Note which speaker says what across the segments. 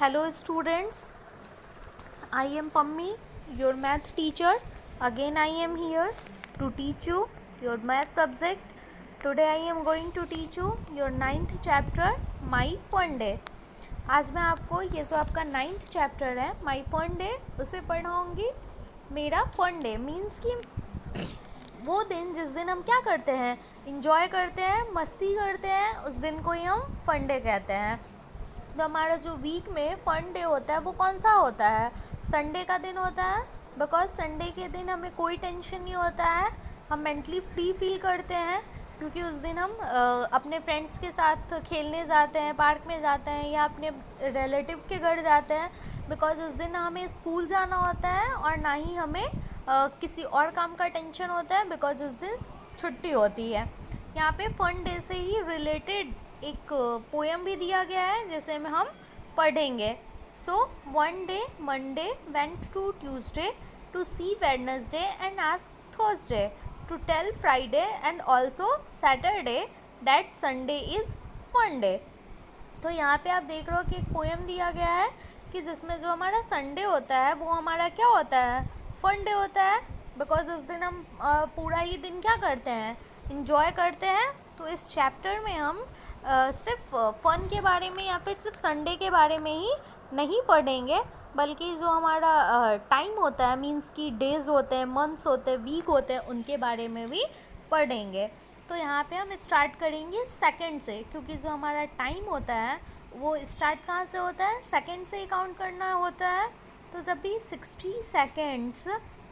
Speaker 1: Hello students, I am Pammi, your math teacher. Again I am here to teach you your math subject. Today I am going to teach you your 9th chapter My Fun Day. आज मैं आपको ये जो आपका 9th chapter है माई fun day उसे पढ़ाऊँगी. मेरा fun day means कि वो दिन जिस दिन हम क्या करते हैं, इंजॉय करते हैं, मस्ती करते हैं, उस दिन को ही हम फन डे कहते हैं. तो हमारा जो वीक में फन डे होता है वो कौन सा होता है? संडे का दिन होता है. बिकॉज संडे के दिन हमें कोई टेंशन नहीं होता है, हम मेंटली फ्री फील करते हैं क्योंकि उस दिन हम अपने फ्रेंड्स के साथ खेलने जाते हैं, पार्क में जाते हैं या अपने रिलेटिव के घर जाते हैं. बिकॉज उस दिन ना हमें स्कूल जाना होता है और ना ही हमें किसी और काम का टेंशन होता है बिकॉज उस दिन छुट्टी होती है. यहाँ पे फन डे से ही रिलेटेड एक पोएम भी दिया गया है जिसे में हम पढ़ेंगे. So one day Monday went to Tuesday to see Wednesday and ask Thursday to tell Friday and also Saturday that Sunday is fun day. तो यहाँ पे आप देख रहे हो कि एक पोएम दिया गया है कि जिसमें जो हमारा संडे होता है वो हमारा क्या होता है? फन डे होता है. बिकॉज उस दिन हम पूरा ही दिन क्या करते हैं? इंजॉय करते हैं. तो इस चैप्टर में हम सिर्फ फ़न के बारे में या फिर सिर्फ संडे के बारे में ही नहीं पढ़ेंगे, बल्कि जो हमारा टाइम होता है, मींस कि डेज़ होते हैं, मंथ्स होते हैं, वीक होते हैं, उनके बारे में भी पढ़ेंगे. तो यहाँ पे हम स्टार्ट करेंगे सेकंड से, क्योंकि जो हमारा टाइम होता है वो स्टार्ट कहाँ से होता है? सेकंड से ही काउंट करना होता है. तो जब भी 60 सेकेंड्स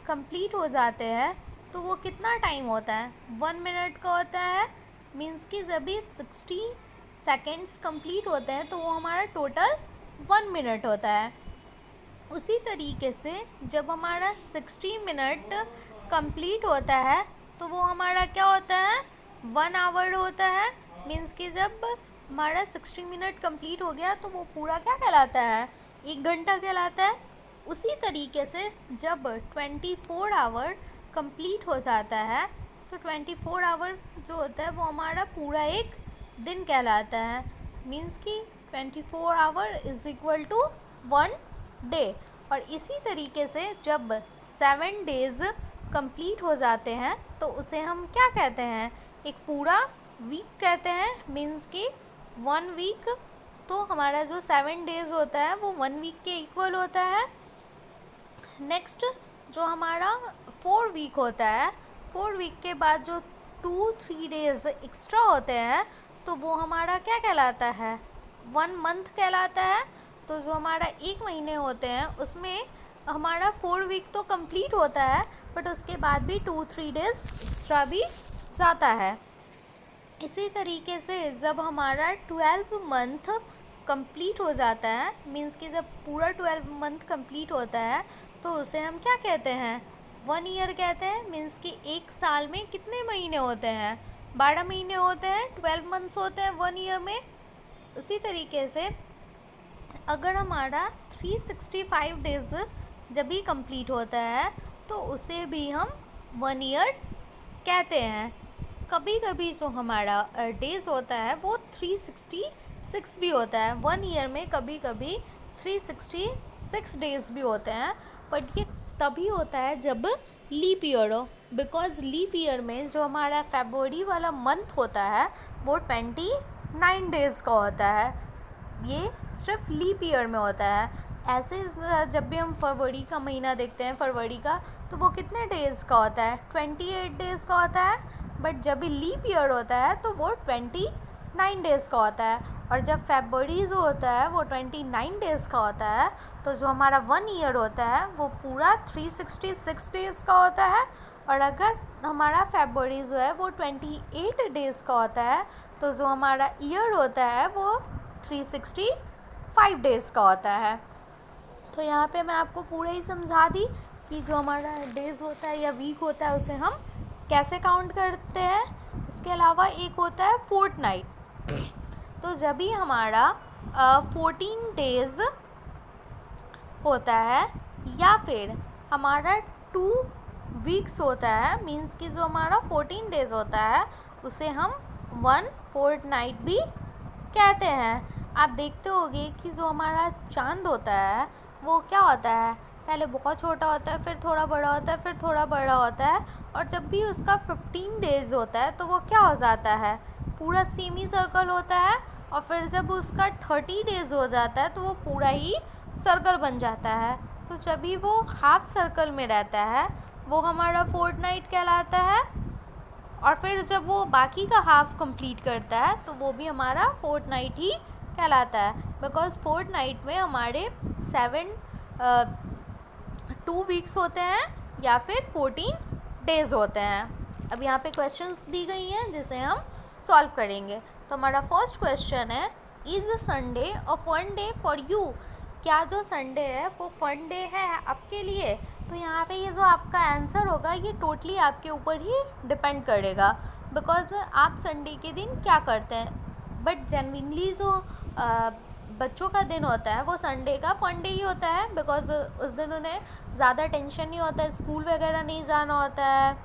Speaker 1: कंप्लीट हो जाते हैं तो वो कितना टाइम होता है? 1 मिनट का होता है. मीन्स कि जब भी 60 सेकेंड्स कंप्लीट होते हैं तो वो हमारा टोटल 1 मिनट होता है. उसी तरीके से जब हमारा 60 मिनट कंप्लीट होता है तो वो हमारा क्या होता है? 1 आवर होता है. मीन्स कि जब हमारा 60 मिनट कंप्लीट हो गया तो वो पूरा क्या कहलाता है? 1 घंटा कहलाता है. उसी तरीके से जब 24 आवर कंप्लीट हो जाता है तो 24 आवर जो होता है वो हमारा पूरा एक दिन कहलाता है. मीन्स कि 24 hour is equal to 1 day. और इसी तरीके से जब 7 डेज़ कंप्लीट हो जाते हैं तो उसे हम क्या कहते हैं? एक पूरा वीक कहते हैं. मीन्स कि 1 वीक. तो हमारा जो 7 डेज़ होता है वो 1 वीक के इक्वल होता है. नेक्स्ट जो हमारा 4 वीक होता है, 4 वीक के बाद जो 2-3 डेज़ एक्स्ट्रा होते हैं तो वो हमारा क्या कहलाता है? 1 मंथ कहलाता है. तो जो हमारा 1 महीने होते हैं उसमें हमारा 4 वीक तो कंप्लीट होता है बट उसके बाद भी 2-3 डेज़ एक्स्ट्रा भी जाता है. इसी तरीके से जब हमारा 12 मंथ कंप्लीट हो जाता है, मीन्स कि जब पूरा 12 मंथ कंप्लीट होता है तो उसे हम क्या कहते हैं? 1 ईयर कहते हैं. मीन्स कि एक साल में कितने महीने होते हैं? 12 महीने होते हैं. 12 मंथ्स होते हैं 1 ईयर में. उसी तरीके से अगर हमारा 365 डेज़ जब भी कंप्लीट होता है तो उसे भी हम 1 ईयर कहते हैं. कभी कभी जो हमारा डेज़ होता है वो 366 भी होता है. 1 ईयर में कभी कभी 366 डेज़ भी होते हैं. बट ये तभी होता है जब लीप ईयर हो. बिकॉज लीप ईयर में जो हमारा फरवरी वाला मंथ होता है वो 29 डेज़ का होता है. ये सिर्फ लीप ईयर में होता है. ऐसे जब भी हम फरवरी का महीना देखते हैं, फरवरी का, तो वो कितने डेज़ का होता है? 28 डेज़ का होता है. बट जब भी लीप ईयर होता है तो वो 29 डेज़ का होता है. और जब फरवरी जो होता है वो 29 डेज़ का होता है तो जो हमारा 1 ईयर होता है वो पूरा 366 डेज़ का होता है. और अगर हमारा फरवरी जो है वो 28 डेज़ का होता है तो जो हमारा ईयर होता है वो 365 डेज़ का होता है. तो यहाँ पे मैं आपको पूरा ही समझा दी कि जो हमारा डेज़ होता है या वीक होता है उसे हम कैसे काउंट करते हैं. इसके अलावा एक होता है फोर्टनाइट. तो जब भी हमारा 14 डेज़ होता है या फिर हमारा 2 वीक्स होता है, मीन्स कि जो हमारा 14 डेज़ होता है उसे हम 1 फोर्टनाइट भी कहते हैं. आप देखते होंगे कि जो हमारा चांद होता है वो क्या होता है, पहले बहुत छोटा होता है, फिर थोड़ा बड़ा होता है, फिर थोड़ा बड़ा होता है, और जब भी उसका 15 डेज़ होता है तो वो क्या हो जाता है, पूरा सेमी सर्कल होता है। और फिर जब उसका 30 डेज़ हो जाता है तो वो पूरा ही सर्कल बन जाता है। तो जब भी वो हाफ सर्कल में रहता है वो हमारा फोर्टनाइट कहलाता है। और फिर जब वो बाकी का हाफ कंप्लीट करता है तो वो भी हमारा फोर्टनाइट ही कहलाता है, बिकॉज फोर्टनाइट में हमारे 2 वीक्स होते हैं या फिर 14 डेज़ होते हैं। अब यहाँ पे क्वेश्चंस दी गई हैं जिसे हम सॉल्व करेंगे। तो हमारा फर्स्ट क्वेश्चन है, is Sunday a fun day for you? क्या जो संडे है वो फन डे है आपके लिए? तो यहाँ पे ये जो आपका आंसर होगा ये टोटली आपके ऊपर ही डिपेंड करेगा, बिकॉज आप संडे के दिन क्या करते हैं। बट जेन्युइनली जो बच्चों का दिन होता है वो संडे का फन डे ही होता है, बिकॉज उस दिन उन्हें ज़्यादा टेंशन नहीं होता है, स्कूल वगैरह नहीं जाना होता है।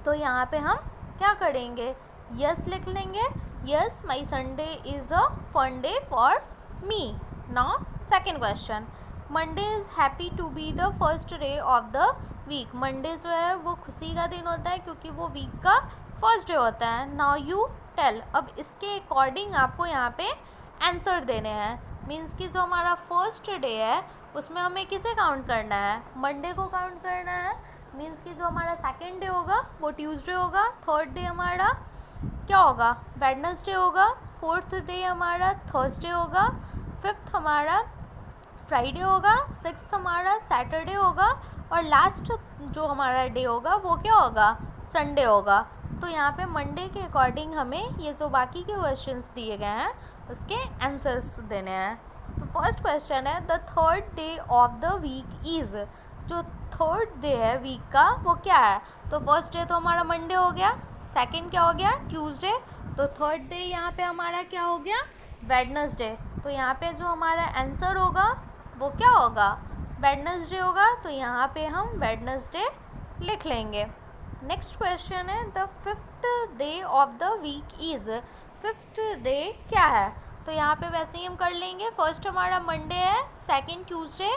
Speaker 1: तो यहाँ पे हम क्या करेंगे, यस लिख लेंगे, yes my Sunday is a fun day for me. Now second question, Monday is happy to be the first day of the week? Monday जो है वो खुशी का दिन होता है क्योंकि वो वीक का फर्स्ट डे होता है। नाउ यू टेल, अब इसके अकॉर्डिंग आपको यहाँ पे आंसर देने हैं। मीन्स कि जो हमारा फर्स्ट डे है उसमें हमें किसे काउंट करना है, मंडे को काउंट करना है। मीन्स कि जो हमारा सेकेंड डे होगा वो ट्यूसडे होगा, थर्ड डे हमारा क्या होगा, वेडनेसडे होगा, फोर्थ डे हमारा थर्सडे होगा, फिफ्थ हमारा फ्राइडे होगा, सिक्स्थ हमारा सैटरडे होगा, और लास्ट जो हमारा डे होगा वो क्या होगा, संडे होगा। तो यहाँ पे मंडे के अकॉर्डिंग हमें ये जो बाकी के क्वेश्चंस दिए गए हैं उसके आंसर्स देने हैं। तो फर्स्ट क्वेश्चन है, the third day of the week is? जो थर्ड डे है वीक का वो क्या है? तो फर्स्ट डे तो हमारा मंडे हो गया, सेकंड क्या हो गया, ट्यूसडे, तो थर्ड डे यहाँ पे हमारा क्या हो गया, वेडनेसडे। तो यहाँ पे जो हमारा आंसर होगा वो क्या होगा, वेडनेसडे होगा। तो यहाँ पे हम वेडनेसडे लिख लेंगे। नेक्स्ट क्वेश्चन है, the fifth day of the week is? Fifth day क्या है? तो यहाँ पे वैसे ही हम कर लेंगे, फर्स्ट हमारा मंडे है, second Tuesday,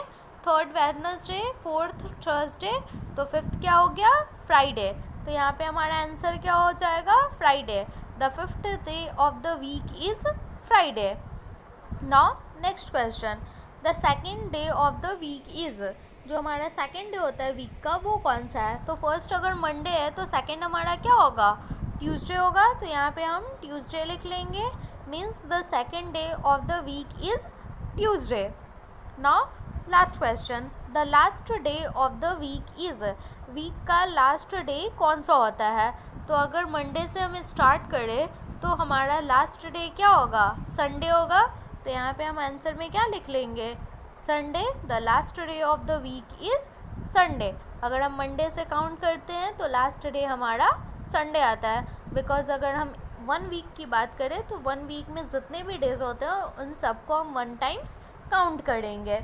Speaker 1: third Wednesday, fourth Thursday, तो फिफ्थ क्या हो गया, फ्राइडे। तो यहाँ पे हमारा आंसर क्या हो जाएगा, Friday. The fifth day of the week is Friday. Now next question, the second day of the week is? जो हमारा सेकेंड डे होता है वीक का वो कौन सा है? तो फर्स्ट अगर मंडे है तो सेकेंड हमारा क्या होगा, ट्यूसडे होगा। तो यहाँ पे हम ट्यूसडे लिख लेंगे, means the second day of the week is Tuesday. Now last question, the last day of the week is? Week का लास्ट डे कौन सा होता है? तो अगर मंडे से हम स्टार्ट करें तो हमारा लास्ट डे क्या होगा, संडे होगा। तो यहाँ पे हम आंसर में क्या लिख लेंगे, Sunday. The last day of the week is Sunday. अगर हम मंडे से काउंट करते हैं तो लास्ट डे हमारा संडे आता है, बिकॉज अगर हम 1 वीक की बात करें तो 1 वीक में जितने भी डेज होते हैं उन सबको हम 1 टाइम्स काउंट करेंगे।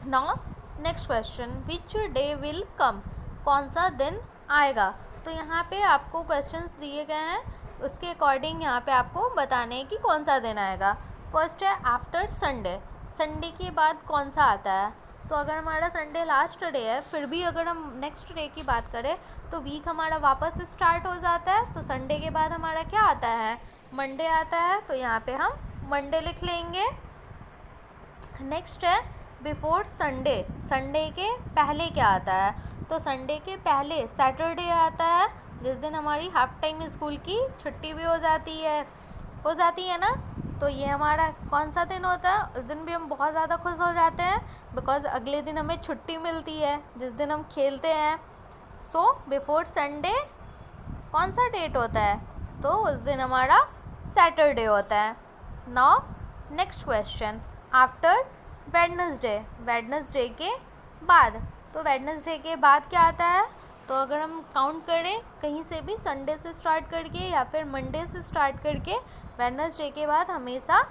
Speaker 1: Now next question, which day will come? कौन सा दिन आएगा? तो यहाँ पे आपको क्वेश्चंस दिए गए हैं, उसके अकॉर्डिंग यहाँ पे आपको बताने हैं कि कौन सा दिन आएगा। फर्स्ट है आफ्टर संडे, संडे के बाद कौन सा आता है? तो अगर हमारा संडे लास्ट डे है, फिर भी अगर हम नेक्स्ट डे की बात करें तो वीक हमारा वापस स्टार्ट हो जाता है। तो संडे के बाद हमारा क्या आता है, मंडे आता है। तो यहाँ पे हम मंडे लिख लेंगे। नेक्स्ट है बिफोर संडे, संडे के पहले क्या आता है? तो संडे के पहले सैटरडे आता है, जिस दिन हमारी हाफ टाइम स्कूल की छुट्टी भी हो जाती है ना। तो ये हमारा कौन सा दिन होता है? उस दिन भी हम बहुत ज़्यादा खुश हो जाते हैं, बिकॉज अगले दिन हमें छुट्टी मिलती है जिस दिन हम खेलते हैं। सो बिफोर संडे कौन सा डेट होता है? तो उस दिन हमारा सैटरडे होता है। Now next question, after Wednesday, Wednesday के बाद। तो वेडनेसडे के बाद क्या आता है? तो अगर हम काउंट करें कहीं से भी संडे से स्टार्ट करके या फिर मंडे से स्टार्ट करके, वेडनेसडे के बाद हमेशा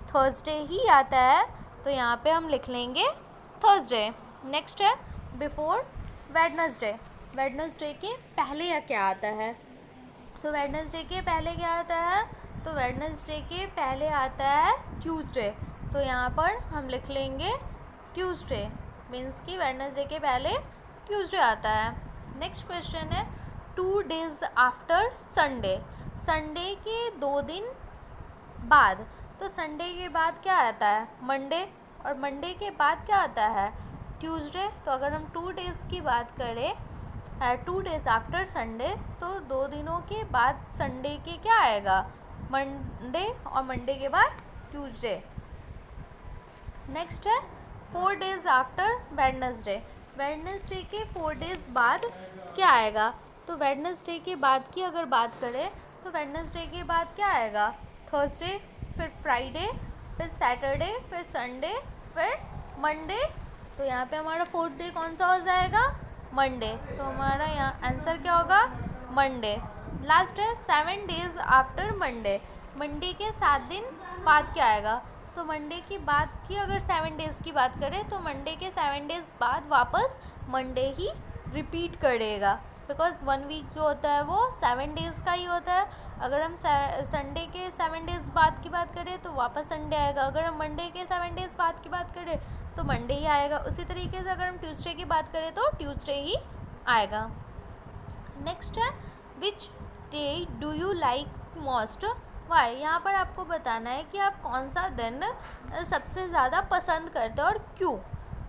Speaker 1: थर्सडे ही आता है। तो यहाँ पे हम लिख लेंगे थर्सडे। नेक्स्ट है बिफोर वेडनेसडे, वेडनेसडे के पहले क्या आता है? तो वेडनेसडे के पहले क्या आता है? तो वेडनेसडे के पहले आता है ट्यूसडे, तो यहाँ पर हम लिख लेंगे ट्यूसडे, मीन्स कि वेडनेसडे के पहले ट्यूसडे आता है। नेक्स्ट क्वेश्चन है 2 days आफ्टर संडे, संडे के 2 दिन बाद, तो संडे के बाद क्या आता है? मंडे, और मंडे के बाद क्या आता है? ट्यूसडे। तो अगर हम 2 days की बात करें 2 days आफ्टर संडे, तो 2 दिनों के बाद संडे के क्या आएगा? मंडे, और मंडे के बाद ट्यूसडे। नेक्स्ट है 4 days आफ्टर वेडनेसडे, वेडनेसडे के 4 days बाद क्या आएगा? तो वेडनेसडे के बाद की अगर बात करें तो वेडनेसडे के बाद क्या आएगा? थर्सडे, फिर फ्राइडे, फिर सैटरडे, फिर संडे, फिर मंडे। तो यहाँ पे हमारा 4th डे कौन सा हो जाएगा? मंडे। तो हमारा यहाँ आंसर क्या होगा? मंडे। लास्ट है 7 days आफ्टर मंडे, मंडे के 7 दिन बाद क्या आएगा? तो मंडे की बाद की अगर 7 days की बात करें तो मंडे के 7 days बाद वापस मंडे ही रिपीट करेगा, बिकॉज 1 वीक जो होता है वो 7 days का ही होता है। अगर हम संडे के 7 days बाद की बात करें तो वापस संडे आएगा, अगर हम मंडे के 7 days बाद की बात करें तो मंडे ही आएगा। उसी तरीके से अगर हम ट्यूसडे की बात करें तो ट्यूसडे ही आएगा। नेक्स्ट है which day do you like most, why, यहाँ पर आपको बताना है कि आप कौन सा दिन सबसे ज़्यादा पसंद करते हो और क्यों।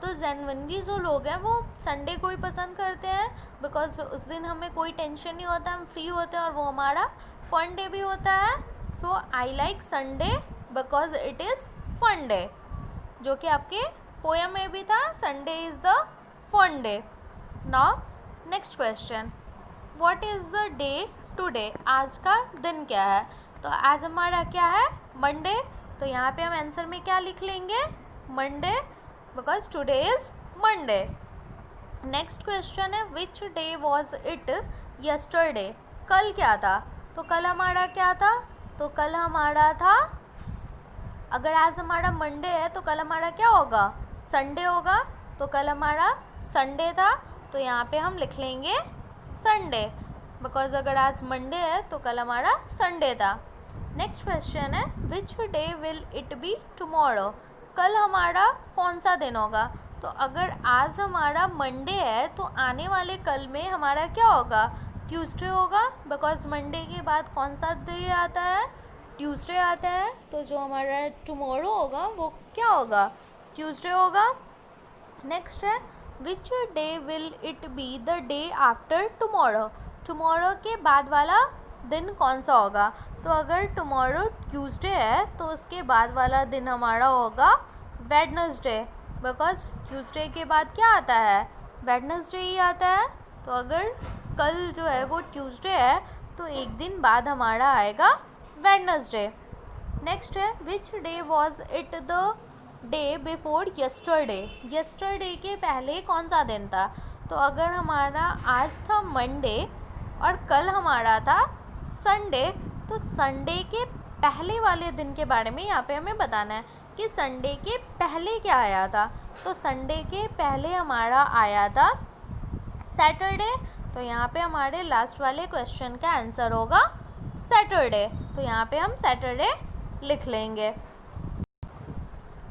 Speaker 1: तो जनरली जो लोग हैं वो संडे को ही पसंद करते हैं, बिकॉज उस दिन हमें कोई टेंशन नहीं होता, हम फ्री होते हैं और वो हमारा फन डे भी होता है। So I like Sunday because it is fun day, जो कि आपके पोएम में भी था, Sunday is the fun day. Now next question, what is the day today, आज का दिन क्या है? तो आज हमारा क्या है? मंडे। तो यहाँ पे हम आंसर में क्या लिख लेंगे? Monday, because today is Monday. Next question है which day was it yesterday, कल क्या था? तो कल हमारा क्या था? तो कल हमारा था, अगर आज हमारा मंडे है तो कल हमारा क्या होगा? संडे होगा। तो कल हमारा संडे था, तो यहाँ पे हम लिख लेंगे संडे, बिकॉज अगर आज मंडे है तो कल हमारा संडे था। नेक्स्ट क्वेश्चन है which day will it be tomorrow, कल हमारा कौन सा दिन होगा? तो अगर आज हमारा मंडे है तो आने वाले कल में हमारा क्या होगा? ट्यूसडे होगा, बिकॉज मंडे के बाद कौन सा डे आता है? ट्यूसडे आता है। तो जो हमारा टुमारो होगा वो क्या होगा? ट्यूसडे होगा। नेक्स्ट है which day will it be the day after tomorrow, tomorrow के बाद वाला दिन कौन सा होगा? तो अगर टुमारो ट्यूसडे है तो उसके बाद वाला दिन हमारा होगा वेडनेसडे, बिकॉज ट्यूसडे के बाद क्या आता है? वेडनेसडे ही आता है। तो अगर कल जो है वो ट्यूसडे है तो एक दिन बाद हमारा आएगा वेडनेसडे। नेक्स्ट है which day was it the day before yesterday, yesterday के पहले कौन सा दिन था? तो अगर हमारा आज था मंडे और कल हमारा था संडे, तो संडे के पहले वाले दिन के बारे में यहाँ पे हमें बताना है कि संडे के पहले क्या आया था। तो संडे के पहले हमारा आया था सैटरडे, तो यहाँ पे हमारे लास्ट वाले क्वेश्चन का आंसर होगा सैटरडे। तो यहाँ पे हम सैटरडे लिख लेंगे।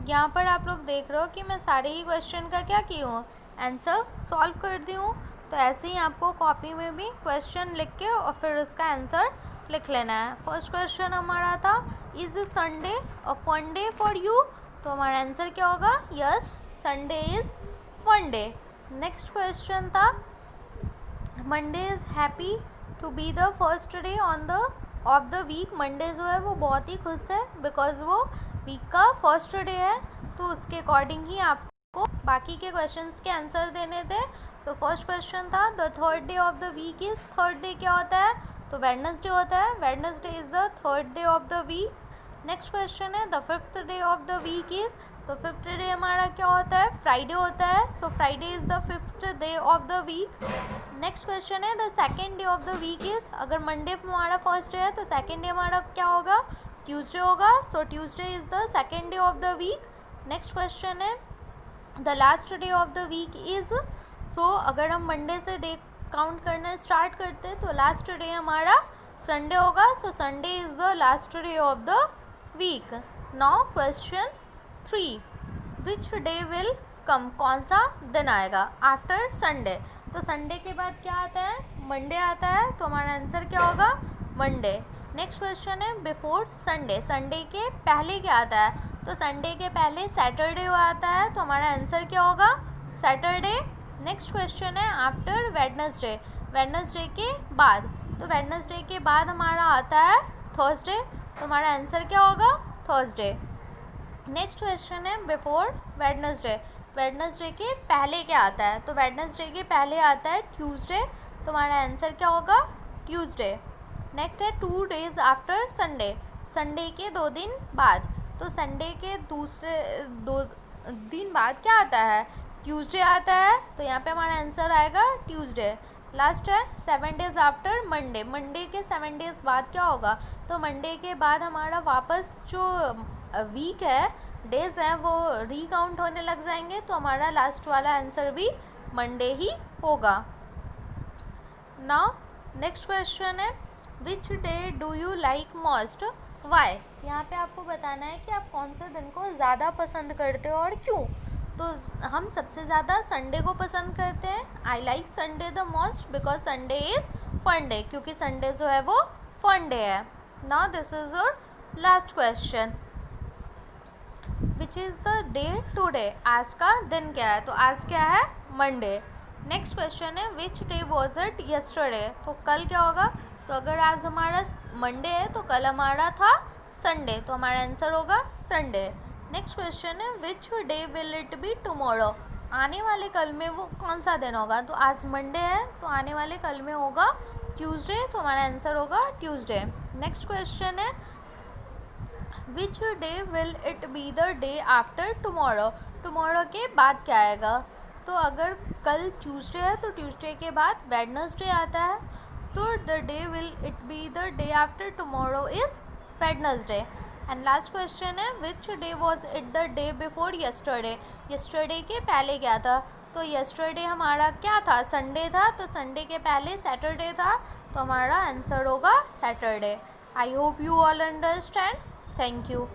Speaker 1: यहाँ पर आप लोग देख रहे हो कि मैं सारे ही क्वेश्चन का क्या की हूँ? आंसर सॉल्व कर दी हूँ। तो ऐसे ही आपको कॉपी में भी क्वेश्चन लिख के और फिर उसका आंसर लिख लेना है। फर्स्ट क्वेश्चन हमारा था is Sunday a fun day for you, तो हमारा आंसर क्या होगा? Yes, Sunday is fun day. Next question था Monday is happy to be the first day on the of the week, Monday जो है वो बहुत ही खुश है बिकॉज वो वीक का फर्स्ट डे है। तो उसके अकॉर्डिंग ही आपको बाकी के क्वेश्चंस के आंसर देने थे। तो फर्स्ट क्वेश्चन था the third day of the week is, third day क्या होता है? तो वेडनेसडे होता है, Wednesday is the third day of the week. Next question है the fifth day of the week is, तो फिफ्थ डे हमारा क्या होता है? फ्राइडे होता है। So Friday is the fifth day of the week. Next question है the second day of the week is, अगर मंडे हमारा फर्स्ट डे है तो सेकेंड डे हमारा क्या होगा? ट्यूसडे होगा। So Tuesday is the second day of the week. Next question है the last day of the week is, so अगर हम मंडे से डे काउंट करना स्टार्ट करते हैं तो लास्ट डे हमारा संडे होगा, so Sunday is the last day of the week. Now question 3, which day will come, कौन सा दिन आएगा आफ्टर संडे. तो संडे के बाद क्या आता है, मंडे आता है, तो हमारा आंसर क्या होगा, मंडे. नेक्स्ट क्वेश्चन है बिफोर संडे, संडे के पहले क्या आता है, तो संडे के पहले सैटरडे आता है, तो हमारा आंसर क्या होगा, सैटरडे. नेक्स्ट क्वेश्चन है आफ्टर वेडनेसडे, वेडनेसडे के बाद, तो वेडनेसडे के बाद हमारा आता है थर्सडे, तो हमारा आंसर क्या होगा, थर्सडे. नेक्स्ट क्वेश्चन है बिफोर वेडनेसडे, वेडनेसडे के पहले क्या आता है, तो वेडनेसडे के पहले आता है ट्यूसडे, तो हमारा आंसर क्या होगा, ट्यूसडे. नेक्स्ट है 2 डेज आफ्टर संडे, संडे के 2 दिन बाद, तो संडे के दूसरे 2 दिन बाद क्या आता है, ट्यूसडे आता है, तो यहाँ पे हमारा आंसर आएगा ट्यूसडे. लास्ट है 7 डेज आफ्टर मंडे, मंडे के 7 डेज बाद क्या होगा, तो मंडे के बाद हमारा वापस जो वीक है, डेज हैं, वो रीकाउंट होने लग जाएंगे, तो हमारा लास्ट वाला आंसर भी मंडे ही होगा. नाउ नेक्स्ट क्वेश्चन है which day do you like most, why. यहाँ पे आपको बताना है कि आप कौन से दिन को ज़्यादा पसंद करते हो और क्यों. तो हम सबसे ज़्यादा संडे को पसंद करते हैं. I like Sunday the most because Sunday is fun day, क्योंकि संडे जो है वो फन डे है. Now this is your last question, which is the day today, आज का दिन क्या है, तो आज क्या है, मंडे. नेक्स्ट क्वेश्चन है which day was it yesterday, तो कल क्या होगा, तो अगर आज हमारा मंडे है तो कल हमारा था संडे, तो हमारा आंसर होगा संडे. नेक्स्ट क्वेश्चन है which day will it be tomorrow, आने वाले कल में वो कौन सा दिन होगा, तो आज मंडे है, तो आने वाले कल में होगा ट्यूसडे, तो हमारा आंसर होगा ट्यूसडे. नेक्स्ट क्वेश्चन है which day will it be the day after tomorrow, tomorrow के बाद क्या आएगा, तो अगर कल ट्यूसडे है तो ट्यूसडे के बाद वेडनेसडे आता है, तो the day will it be the day after tomorrow is Wednesday. And last question है which day was it the day before yesterday, yesterday के पहले क्या था, तो यस्टरडे हमारा क्या था, संडे था, तो संडे के पहले सैटरडे था, तो हमारा आंसर होगा Saturday. I hope you all understand. Thank you.